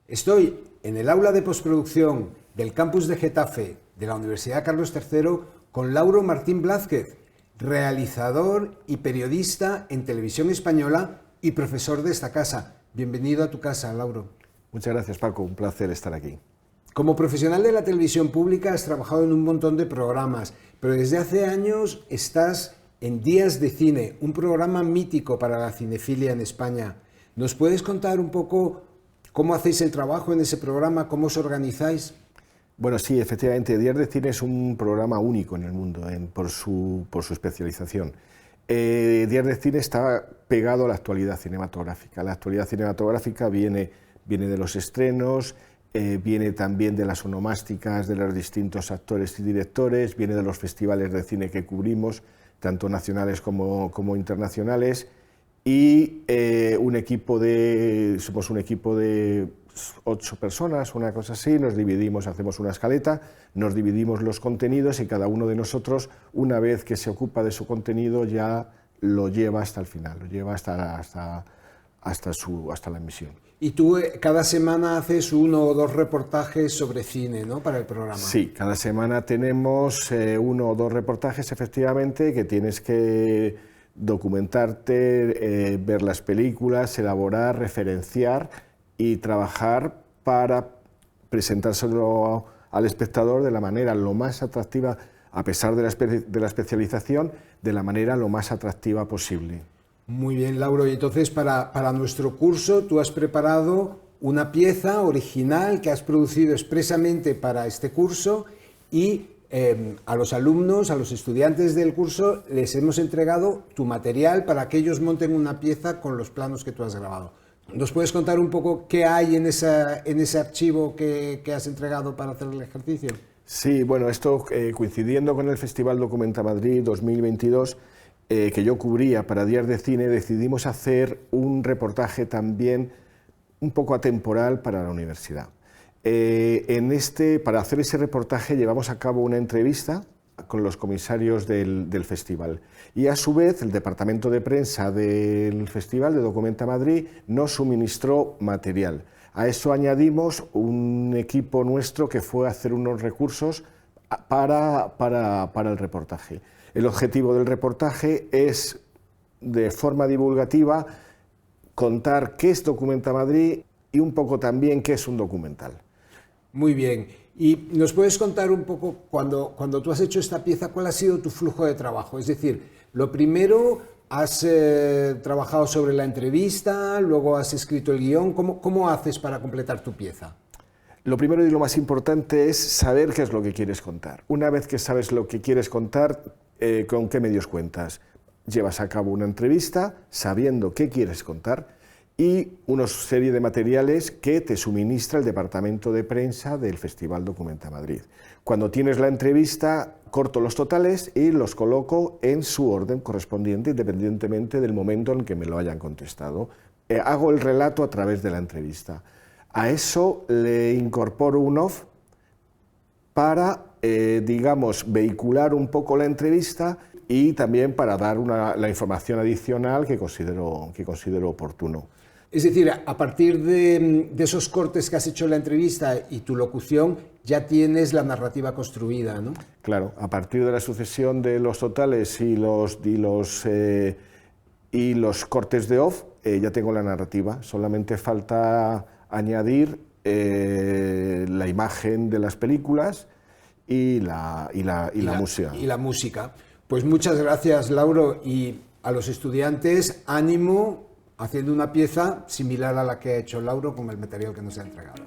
Estoy en el aula de postproducción del campus de Getafe de la Universidad Carlos III con Lauro Martín Blázquez, realizador y periodista en televisión española y profesor de esta casa. Bienvenido a tu casa, Lauro. Muchas gracias, Paco. Un placer estar aquí. Como profesional de la televisión pública has trabajado en un montón de programas, pero desde hace años estás en Días de Cine, un programa mítico para la cinefilia en España. ¿Nos puedes contar un poco cómo hacéis el trabajo en ese programa, cómo os organizáis? Bueno, sí, efectivamente, Días de Cine es un programa único en el mundo por su especialización. Días de Cine está pegado a la actualidad cinematográfica. La actualidad cinematográfica viene de los estrenos, viene también de las onomásticas de los distintos actores y directores, viene de los festivales de cine que cubrimos, tanto nacionales como internacionales, y somos un equipo de 8 personas, una cosa así, nos dividimos, hacemos una escaleta, nos dividimos los contenidos y cada uno de nosotros, una vez que se ocupa de su contenido, ya lo lleva hasta el final, lo lleva hasta la emisión. Y tú cada semana haces 1 o 2 reportajes sobre cine, ¿no?, para el programa. Sí, cada semana tenemos 1 o 2 reportajes, efectivamente, que tienes que documentarte, ver las películas, elaborar, referenciar y trabajar para presentárselo al espectador de la manera lo más atractiva, a pesar de la especialización, de la manera lo más atractiva posible. Muy bien, Lauro. Y entonces para nuestro curso tú has preparado una pieza original que has producido expresamente para este curso y a los alumnos, a los estudiantes del curso, les hemos entregado tu material para que ellos monten una pieza con los planos que tú has grabado. ¿Nos puedes contar un poco qué hay en ese archivo que has entregado para hacer el ejercicio? Sí, bueno, esto coincidiendo con el Festival Documenta Madrid 2022, que yo cubría para Días de Cine, decidimos hacer un reportaje también un poco atemporal para la universidad. Para hacer ese reportaje llevamos a cabo una entrevista con los comisarios del festival y a su vez el departamento de prensa del Festival de Documenta Madrid nos suministró material. A eso añadimos un equipo nuestro que fue a hacer unos recursos para el reportaje. El objetivo del reportaje es, de forma divulgativa, contar qué es Documenta Madrid y un poco también qué es un documental. Muy bien. ¿Y nos puedes contar un poco, cuando tú has hecho esta pieza, cuál ha sido tu flujo de trabajo? Es decir, lo primero, has trabajado sobre la entrevista, luego has escrito el guión. ¿Cómo haces para completar tu pieza? Lo primero y lo más importante es saber qué es lo que quieres contar. Una vez que sabes lo que quieres contar, ¿con qué medios cuentas? Llevas a cabo una entrevista sabiendo qué quieres contar y una serie de materiales que te suministra el departamento de prensa del Festival Documenta Madrid. Cuando tienes la entrevista, corto los totales y los coloco en su orden correspondiente, independientemente del momento en que me lo hayan contestado. Hago el relato a través de la entrevista. A eso le incorporo un off para, digamos, vehicular un poco la entrevista y también para dar la información adicional que considero oportuno. Es decir, a partir de esos cortes que has hecho en la entrevista y tu locución, ya tienes la narrativa construida, ¿no? Claro, a partir de la sucesión de los totales y los cortes de off, ya tengo la narrativa. Solamente falta añadir la imagen de las películas y la música. Y la música. Pues muchas gracias, Lauro, y a los estudiantes, ánimo haciendo una pieza similar a la que ha hecho Lauro con el material que nos ha entregado.